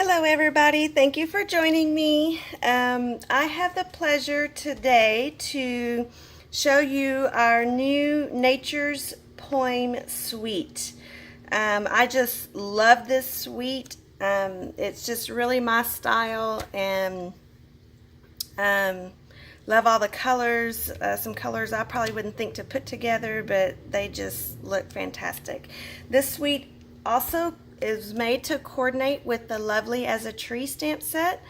Hello everybody, thank you for joining me. I have the pleasure today to show you our new Nature's Poem suite. I just love this suite. It's just really my style, and love all the colors. Some colors I probably wouldn't think to put together, but they just look fantastic. This suite also is made to coordinate with the Lovely as a Tree stamp set.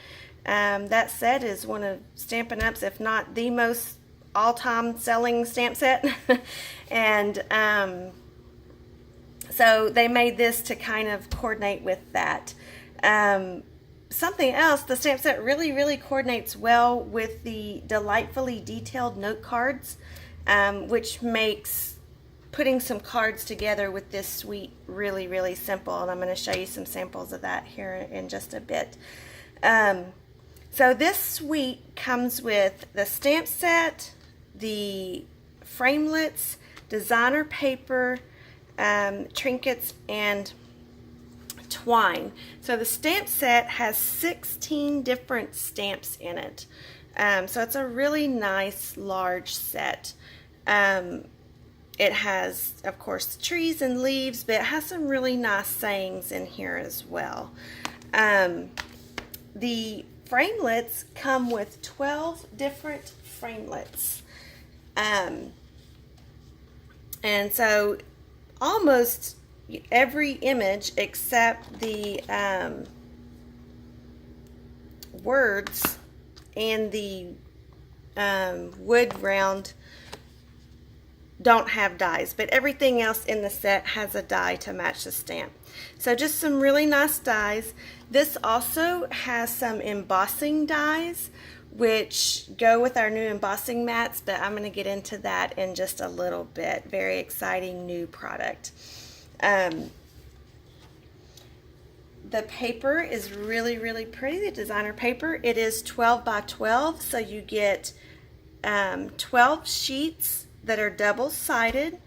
That set is one of Stampin' Up's, if not the most all-time selling stamp set. And so they made this to kind of coordinate with that. Something else, the stamp set really coordinates well with the delightfully detailed note cards, which makes putting some cards together with this suite really simple, and I'm going to show you some samples of that here in just a bit. So this suite comes with the stamp set, the framelits, designer paper, trinkets, and twine. So the stamp set has 16 different stamps in it. So it's a really nice large set. It has, of course, trees and leaves, but it has some really nice sayings in here as well. The framelits come with 12 different framelits. And so almost every image except the words and the wood round don't have dies, but everything else in the set has a die to match the stamp. So just some really nice dies. This also has some embossing dies which go with our new embossing mats, but I'm going to get into that in just a little bit. Very exciting new product. The paper is really pretty, the designer paper. It is 12 by 12, so you get 12 sheets that are double-sided,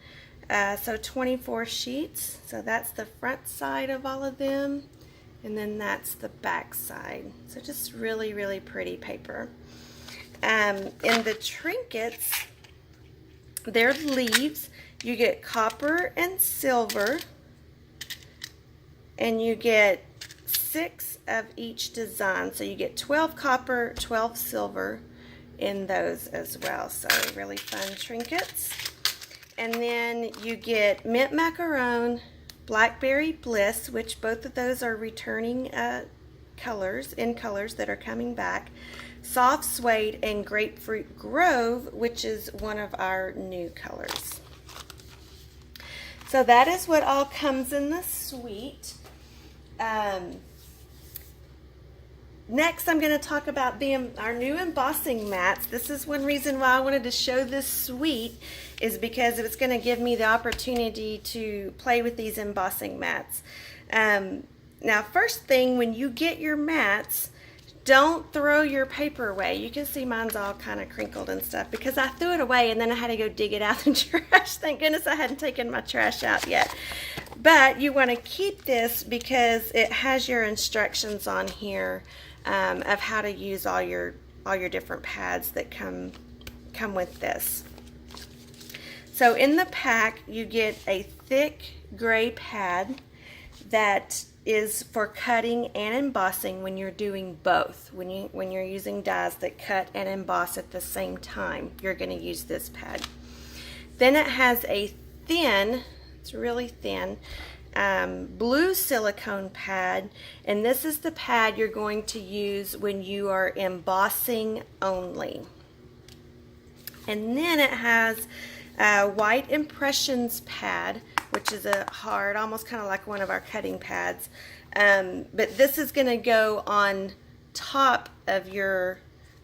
so 24 sheets. So that's the front side of all of them, and then that's the back side. So just really pretty paper. In the trinkets, they're leaves. You get copper and silver, and you get 6 of each design. So you get 12 copper, 12 silver in those as well. So really fun trinkets. And then you get mint macaron, blackberry bliss, which both of those are returning colors that are coming back, soft suede, and grapefruit grove, which is one of our new colors. So that is what all comes in the suite. Next, I'm going to talk about our new embossing mats. This is one reason why I wanted to show this suite, is because it's going to give me the opportunity to play with these embossing mats. Now, first thing, when you get your mats, don't throw your paper away. You can see mine's all kind of crinkled and stuff because I threw it away and then I had to go dig it out of the trash. Thank goodness I hadn't taken my trash out yet. But you want to keep this because it has your instructions on here of how to use all your different pads that come with this. So in the pack you get a thick gray pad that is for cutting and embossing when you're doing both. When you're using dies that cut and emboss at the same time, you're going to use this pad. Then it has a thin, it's really thin, blue silicone pad, and this is the pad you're going to use when you are embossing only. And then it has a white impressions pad, which is a hard, almost kind of like one of our cutting pads, but this is going to go on top of your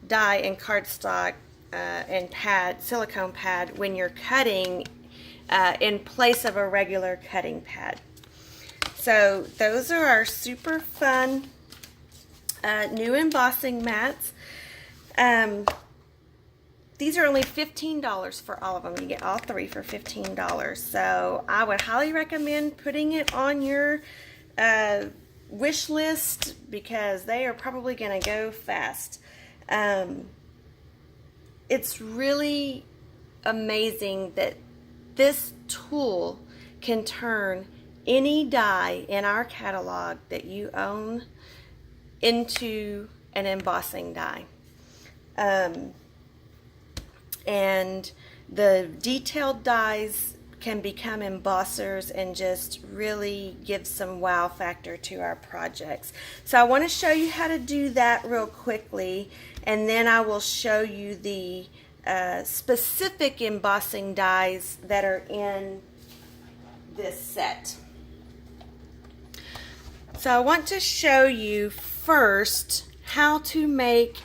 die and cardstock and pad, silicone pad, when you're cutting in place of a regular cutting pad. So those are our super fun new embossing mats. These are only $15 for all of them. You get all three for $15. So I would highly recommend putting it on your wish list because they are probably going to go fast. It's really amazing that this tool can turn any die in our catalog that you own into an embossing die. And the detailed dies can become embossers and just really give some wow factor to our projects. So I want to show you how to do that real quickly, and then I will show you the specific embossing dies that are in this set. So I want to show you first how to make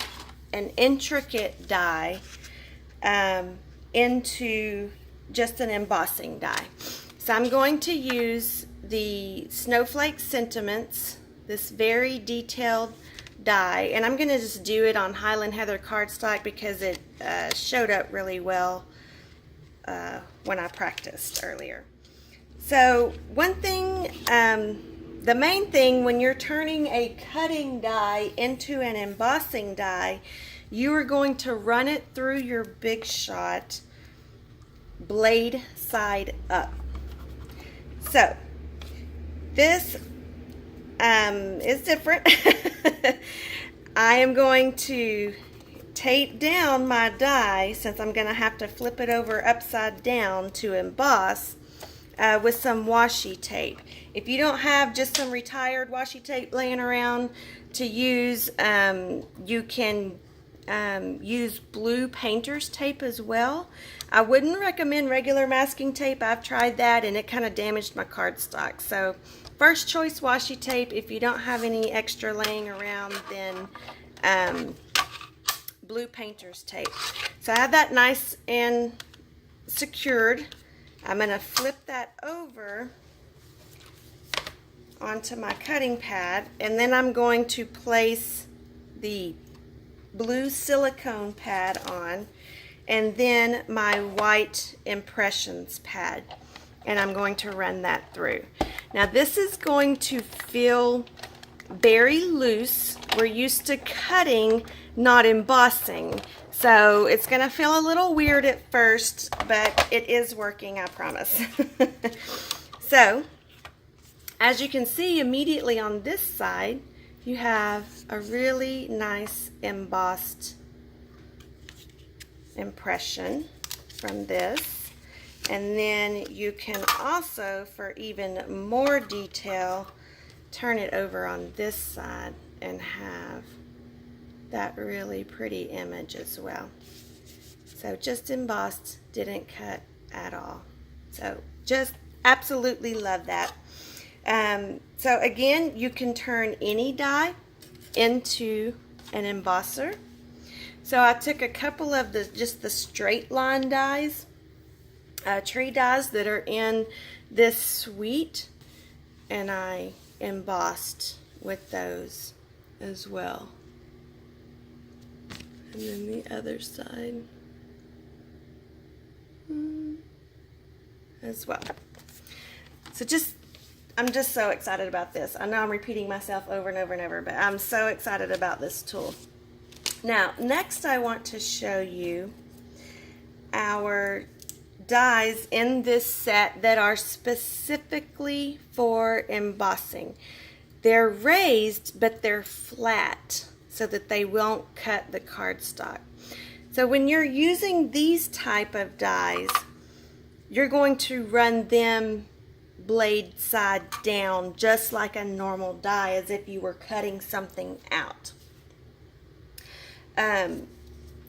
an intricate die into just an embossing die. So I'm going to use the Snowflake Sentiments, this very detailed die, and I'm going to just do it on Highland Heather cardstock because it showed up really well when I practiced earlier. So one thing, the main thing when you're turning a cutting die into an embossing die, you are going to run it through your Big Shot blade side up. So this is different. I am going to tape down my die, since I'm going to have to flip it over upside down to emboss, with some washi tape. If you don't have just some retired washi tape laying around to use, you can use blue painter's tape as well. I wouldn't recommend regular masking tape. I've tried that and it kind of damaged my cardstock. So first choice washi tape. If you don't have any extra laying around, then blue painter's tape. So I have that nice and secured. I'm going to flip that over onto my cutting pad, and then I'm going to place the blue silicone pad on, and then my white impressions pad, and I'm going to run that through. Now this is going to feel very loose. We're used to cutting, not embossing, so it's going to feel a little weird at first, but it is working, I promise. So as you can see, immediately on this side you have a really nice embossed impression from this, and then you can also, for even more detail, turn it over on this side and have that really pretty image as well. So just embossed, didn't cut at all. So just absolutely love that. So again, you can turn any die into an embosser. So I took a couple of just the straight line dies, tree dies that are in this suite, and I embossed with those as well. And then the other side as well. So I'm just so excited about this. I know I'm repeating myself over and over and over, but I'm so excited about this tool. Now, next I want to show you our dies in this set that are specifically for embossing. They're raised, but they're flat so that they won't cut the cardstock. So when you're using these type of dies, you're going to run them blade side down just like a normal die, as if you were cutting something out.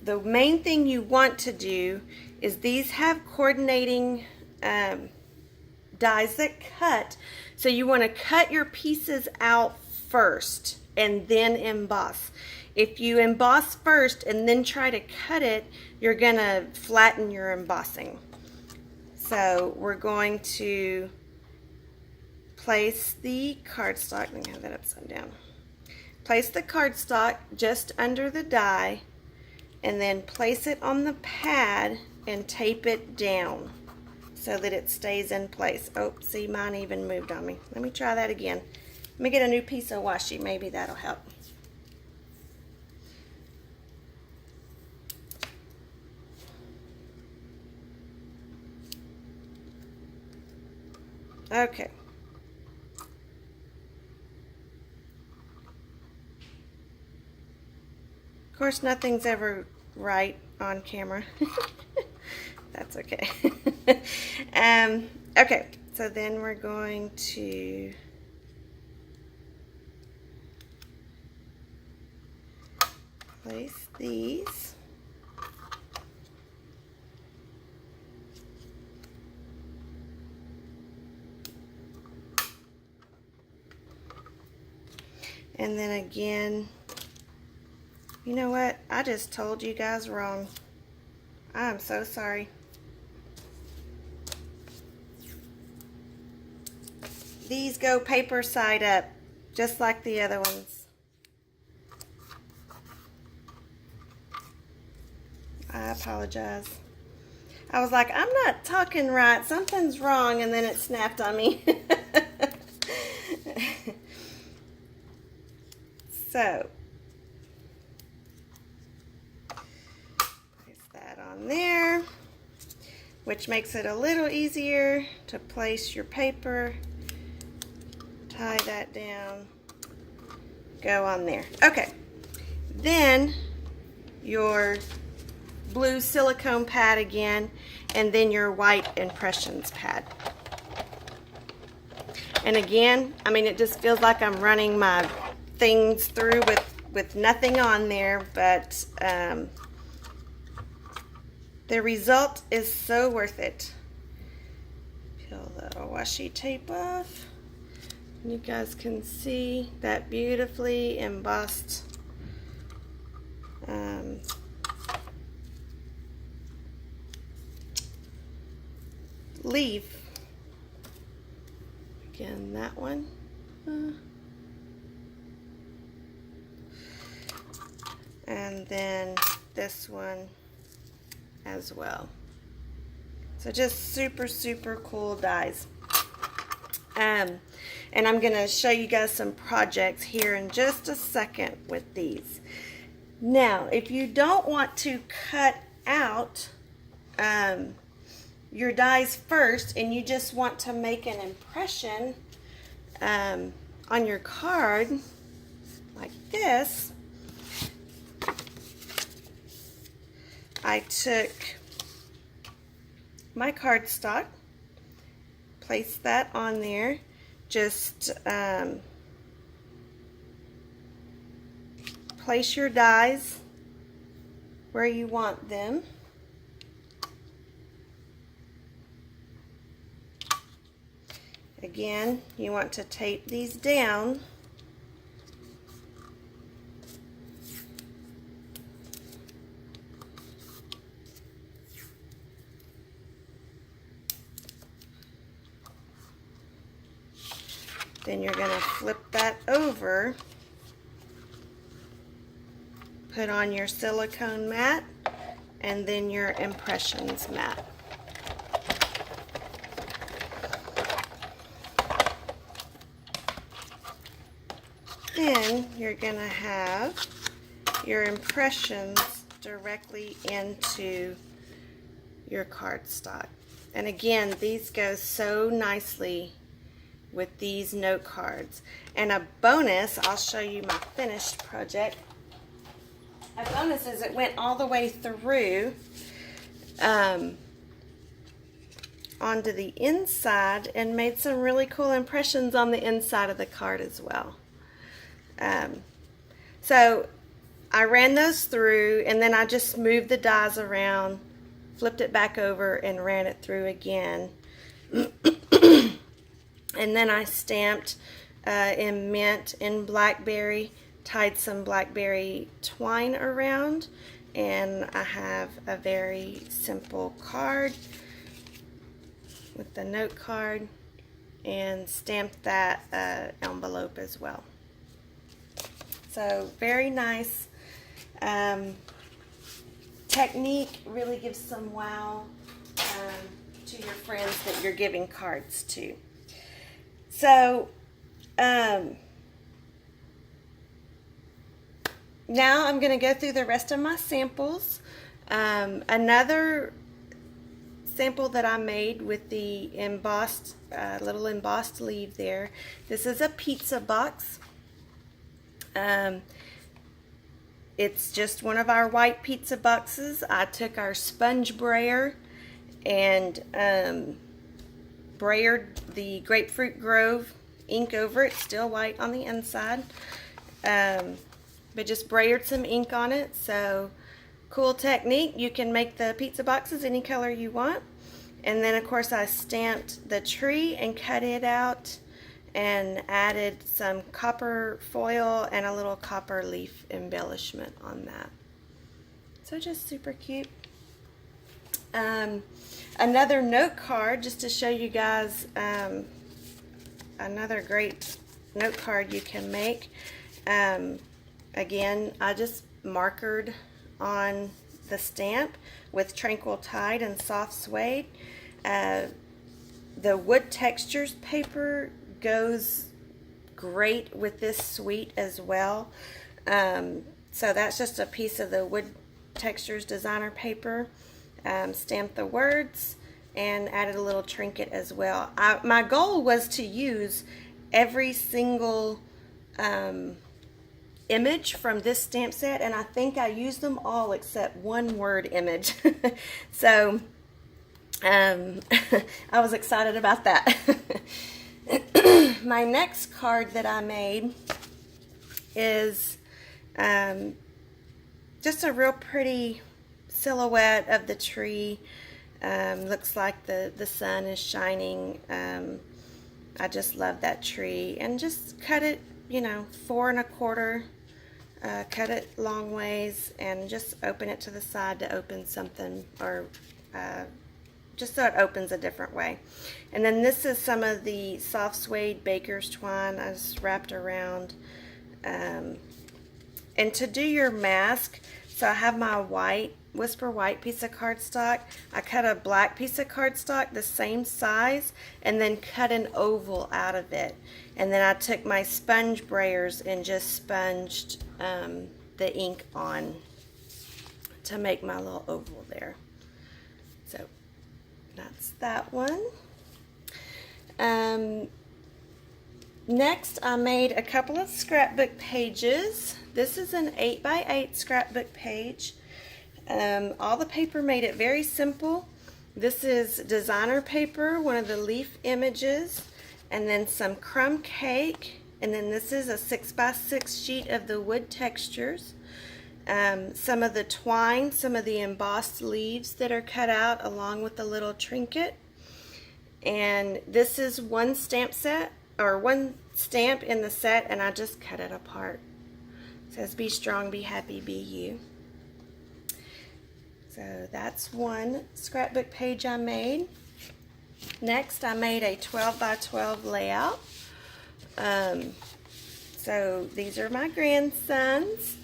The main thing you want to do is these have coordinating dies that cut, so you want to cut your pieces out first and then emboss. If you emboss first and then try to cut it, you're going to flatten your embossing. So we're going to place the cardstock, let me have that upside down. Place the cardstock just under the die, and then place it on the pad and tape it down so that it stays in place. Oh, see, mine even moved on me. Let me try that again. Let me get a new piece of washi, maybe that'll help. Okay. Of course, nothing's ever right on camera. That's okay. Okay, so then we're going to place these. And then again, you know what? I just told you guys wrong. I'm so sorry. These go paper side up, just like the other ones. I apologize. I was like, I'm not talking right. Something's wrong, and then it snapped on me. So, place that on there, which makes it a little easier to place your paper. Tie that down, go on there. Okay, then your blue silicone pad again, and then your white impressions pad. And again, I mean, it just feels like I'm running my things through with nothing on there, but the result is so worth it. Peel the washi tape off. You guys can see that beautifully embossed leaf. Again, that one. And then this one as well. So just super, super cool dies. And I'm going to show you guys some projects here in just a second with these. Now, if you don't want to cut out your dies first and you just want to make an impression on your card like this, I took my cardstock, placed that on there, just place your dies where you want them. Again, you want to tape these down. Then you're going to flip that over, put on your silicone mat, and then your impressions mat. Then you're going to have your impressions directly into your cardstock. And again, these go so nicely with these note cards. And a bonus, I'll show you my finished project. A bonus is it went all the way through onto the inside and made some really cool impressions on the inside of the card as well. So I ran those through, and then I just moved the dies around, flipped it back over, and ran it through again. And then I stamped in mint and blackberry, tied some blackberry twine around, and I have a very simple card with the note card, and stamped that envelope as well. So very nice technique, really gives some wow to your friends that you're giving cards to. So Now I'm going to go through the rest of my samples. Another sample that I made with the embossed, little embossed leaf there. This is a pizza box. It's just one of our white pizza boxes. I took our sponge brayer and brayered the Grapefruit Grove ink over it, still white on the inside, but just brayered some ink on it. So cool technique. You can make the pizza boxes any color you want. And then of course I stamped the tree and cut it out and added some copper foil and a little copper leaf embellishment on that. So just super cute. Another note card, just to show you guys another great note card you can make. Again, I just markered on the stamp with Tranquil Tide and Soft Suede. The wood textures paper goes great with this suite as well. So that's just a piece of the wood textures designer paper. Stamped the words and added a little trinket as well. My goal was to use every single image from this stamp set, and I think I used them all except one word image. So I was excited about that. My next card that I made is just a real pretty silhouette of the tree. Looks like the sun is shining. I just love that tree, and just cut it, 4 1/4. Cut it long ways and just open it to the side to open something, or just so it opens a different way. And then this is some of the soft suede baker's twine I just wrapped around. And to do your mask, so I have my white Whisper White piece of cardstock. I cut a black piece of cardstock the same size and then cut an oval out of it. And then I took my sponge brayers and just sponged the ink on to make my little oval there. So that's that one. Next, I made a couple of scrapbook pages. This is an 8x8 scrapbook page. All the paper made it very simple. This is designer paper, one of the leaf images, and then some crumb cake, and then this is a 6x6 sheet of the wood textures. Some of the twine, some of the embossed leaves that are cut out along with the little trinket. And this is one stamp set, or one stamp in the set, and I just cut it apart. It says, "Be strong, be happy, be you." So that's one scrapbook page I made. Next, I made a 12x12 layout. So these are my grandsons,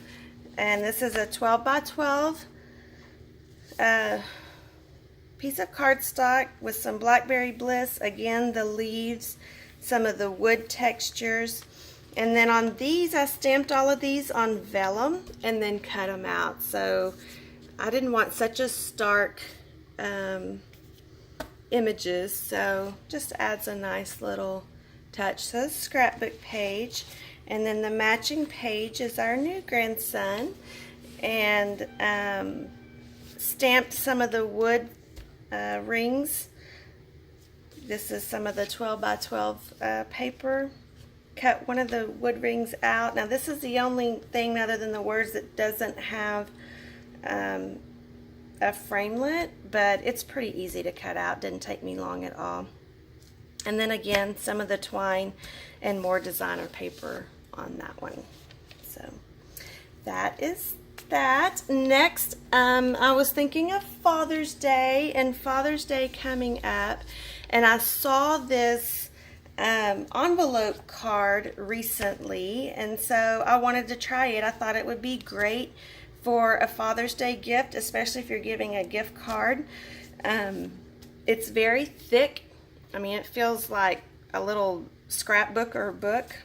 and this is a 12x12 piece of cardstock with some Blackberry Bliss, again the leaves, some of the wood textures, and then on these I stamped all of these on vellum and then cut them out. So I didn't want such a stark images, so just adds a nice little touch. So this scrapbook page, and then the matching page is our new grandson, and stamped some of the wood rings. This is some of the 12x12 paper. Cut one of the wood rings out. Now this is the only thing other than the words that doesn't have a framelit, but it's pretty easy to cut out. Didn't take me long at all. And then again, some of the twine and more designer paper on that one. So that is that. Next, I was thinking of Father's Day and Father's Day coming up, and I saw this envelope card recently, and so I wanted to try it. I thought it would be great for a Father's Day gift, especially if you're giving a gift card. It's very thick. I mean, it feels like a little scrapbook or book.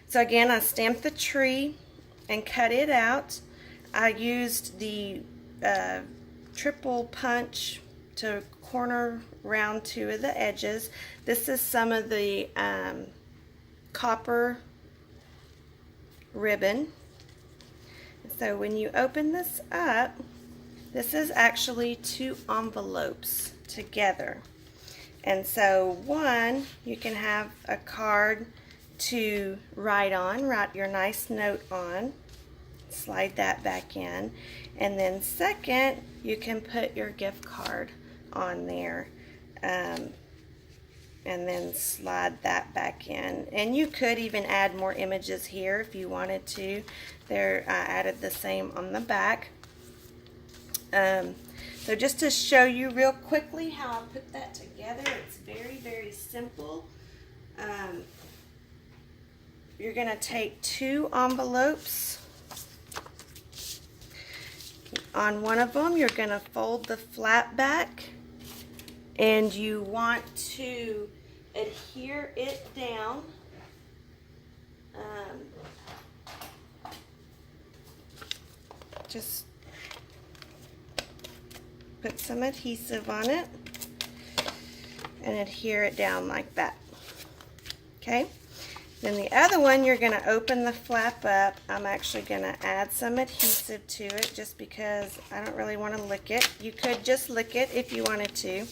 So again, I stamped the tree and cut it out. I used the triple punch to corner round two of the edges. This is some of the copper ribbon. So when you open this up, this is actually two envelopes together. And so one, you can have a card to write your nice note on. Slide that back in. And then second, you can put your gift card on there. And then slide that back in. And you could even add more images here if you wanted to. There, I added the same on the back. So just to show you real quickly how I put that together, it's very, very simple. You're going to take two envelopes. On one of them, you're going to fold the flap back, and you want to adhere it down. Just put some adhesive on it and adhere it down like that. Okay? Then the other one, you're going to open the flap up. I'm actually going to add some adhesive to it just because I don't really want to lick it. You could just lick it if you wanted to.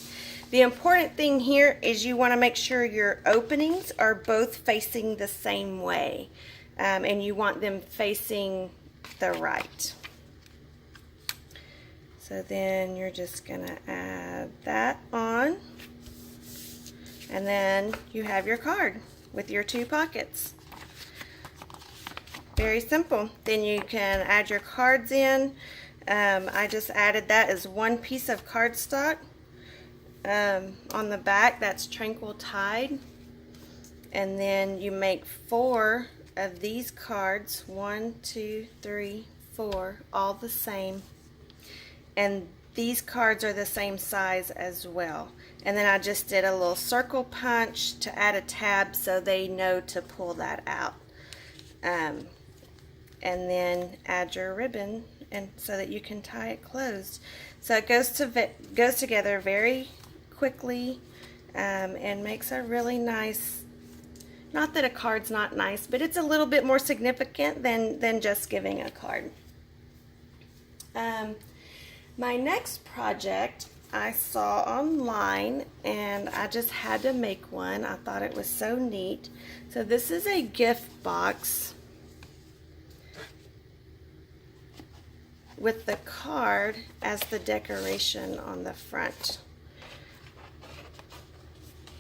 The important thing here is you want to make sure your openings are both facing the same way. And you want them facing the right. So then you're just going to add that on. And then you have your card with your two pockets. Very simple. Then you can add your cards in. I just added that as one piece of cardstock. On the back, that's Tranquil Tide. And then you make 4 of these cards. 1, 2, 3, 4, all the same. And these cards are the same size as well. And then I just did a little circle punch to add a tab so they know to pull that out. And then add your ribbon and so that you can tie it closed. So it goes together very quickly and makes a really nice, not that a card's not nice, but it's a little bit more significant than just giving a card. My next project I saw online and I just had to make one. I thought it was so neat. So this is a gift box with the card as the decoration on the front.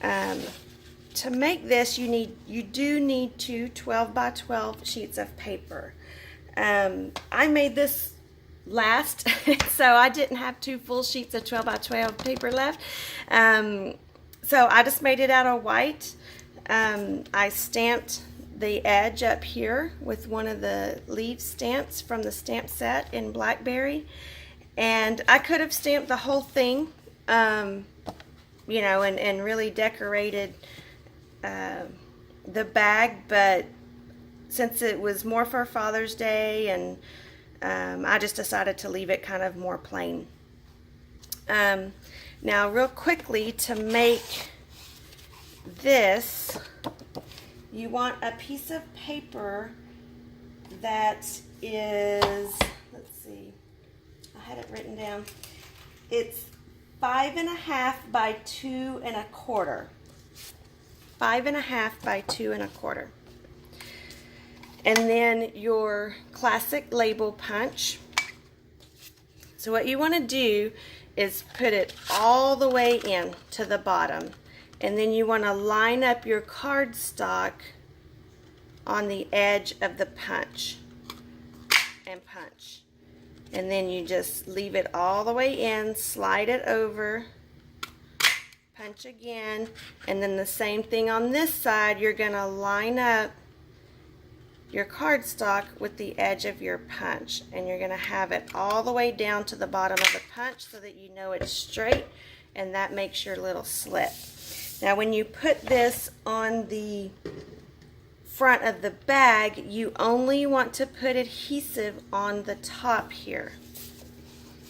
To make this, you do need two 12 by 12 sheets of paper. I made this last, so I didn't have 2 full sheets of 12 by 12 paper left. So I just made it out of white. I stamped the edge up here with one of the leaf stamps from the stamp set in Blackberry, and I could have stamped the whole thing, you know, and really decorated the bag, but since it was more for Father's Day, and I just decided to leave it kind of more plain. Now real quickly, to make this, you want a piece of paper that is, let's see, I had it written down. It's 5.5 by 2 1/4. 5.5 by 2 1/4. And then your classic label punch. So what you want to do is put it all the way in to the bottom. And then you want to line up your cardstock on the edge of the punch and punch. And then you just leave it all the way in, slide it over, punch again, and then the same thing on this side. You're going to line up your cardstock with the edge of your punch, and you're going to have it all the way down to the bottom of the punch so that you know it's straight, and that makes your little slit. Now when you put this on the front of the bag, you only want to put adhesive on the top here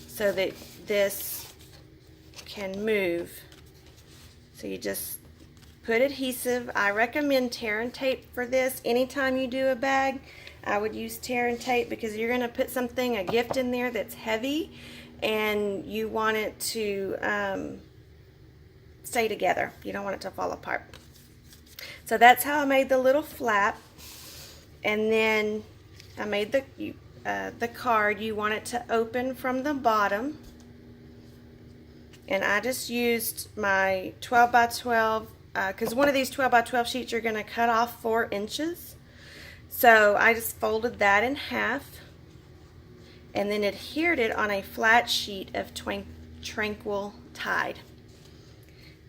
so that this can move. So you just put adhesive. I recommend tear and tape for this. Anytime you do a bag, I would use tear and tape because you're going to put something, a gift in there that's heavy, and you want it to stay together. You don't want it to fall apart. So that's how I made the little flap. And then I made the card. You want it to open from the bottom. And I just used my 12 by 12 because one of these 12 by 12 sheets you're going to cut off 4 inches. So I just folded that in half and then adhered it on a flat sheet of Tranquil Tide.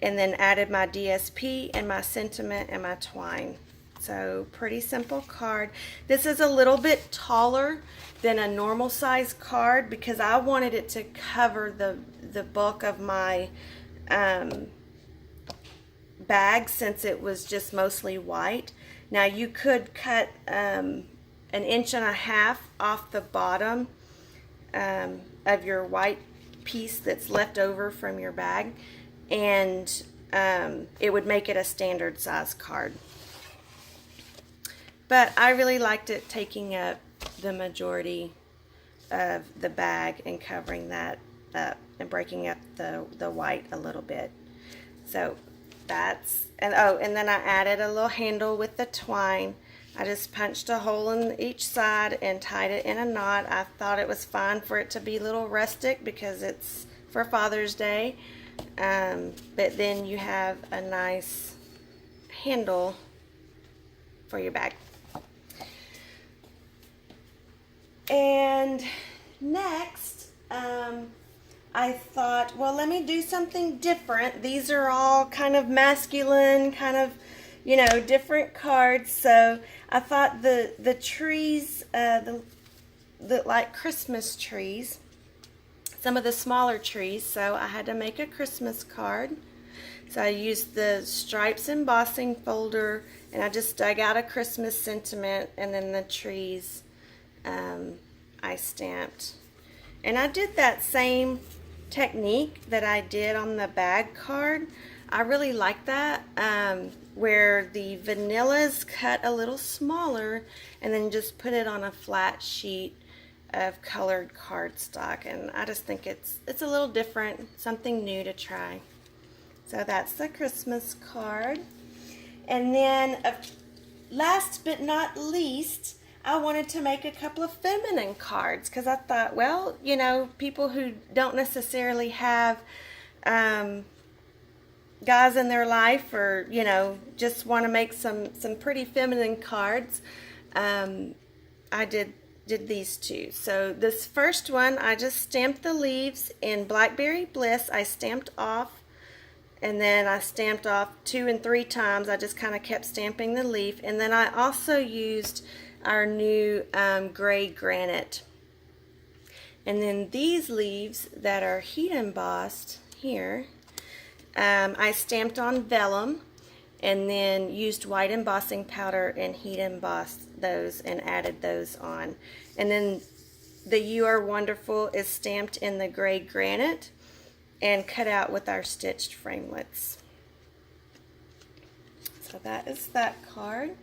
And then added my DSP and my sentiment and my twine. So pretty simple card. This is a little bit taller than a normal size card because I wanted it to cover the bulk of my bag since it was just mostly white. Now you could cut 1.5 inches off the bottom of your white piece that's left over from your bag, and it would make it a standard size card. But I really liked it taking up the majority of the bag and covering that up and breaking up the white a little bit. So that's, and then I added a little handle with the twine. I just punched a hole in each side and tied it in a knot. I thought it was fine for it to be a little rustic because it's for Father's Day. But then you have a nice handle for your bag. And next, I thought, well, let me do something different. These are all kind of masculine, kind of, you know, different cards. So I thought the trees, the like Christmas trees, some of the smaller trees, so I had to make a Christmas card. So I used the Stripes embossing folder, and I just dug out a Christmas sentiment, and then the trees I stamped. And I did that same technique that I did on the bag card. I really like that, where the vanillas cut a little smaller and then just put it on a flat sheet of colored cardstock, and I just think it's a little different, something new to try. So that's the Christmas card. And then last but not least, I wanted to make a couple of feminine cards because I thought, well, you know, people who don't necessarily have guys in their life, or, you know, just want to make some pretty feminine cards, I did these two. So this first one, I just stamped the leaves in Blackberry Bliss. I stamped off, and then I stamped off 2 and 3 times. I just kind of kept stamping the leaf, and then I also used our new gray granite. And then these leaves that are heat embossed here, I stamped on vellum and then used white embossing powder and heat embossed those and added those on. And then the You Are Wonderful is stamped in the gray granite and cut out with our stitched framelits. So that is that card.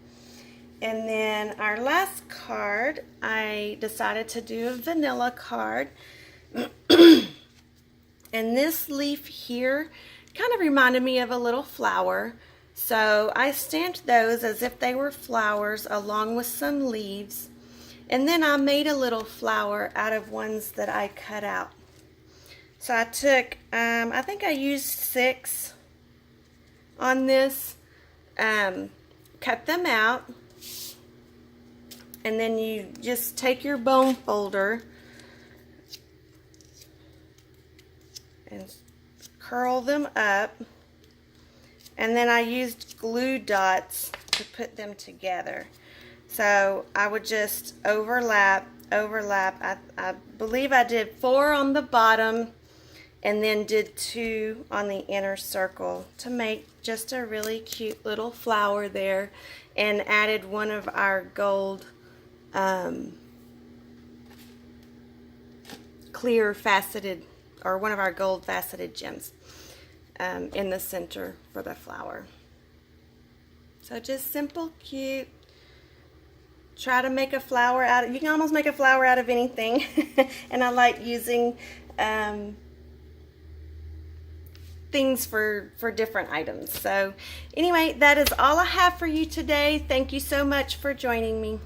And then our last card, I decided to do a vanilla card. And this leaf here kind of reminded me of a little flower. So I stamped those as if they were flowers along with some leaves. And then I made a little flower out of ones that I cut out. So I took, I think I used 6 on this, cut them out. And then you just take your bone folder and curl them up. And then I used glue dots to put them together. So I would just overlap. I believe I did 4 on the bottom and then did 2 on the inner circle to make just a really cute little flower there, and added one of our gold clear faceted, or one of our gold faceted gems in the center for the flower. So just simple, cute. Try to make a flower out of, you can almost make a flower out of anything. And I like using things for different items. So anyway, that is all I have for you today. Thank you so much for joining me.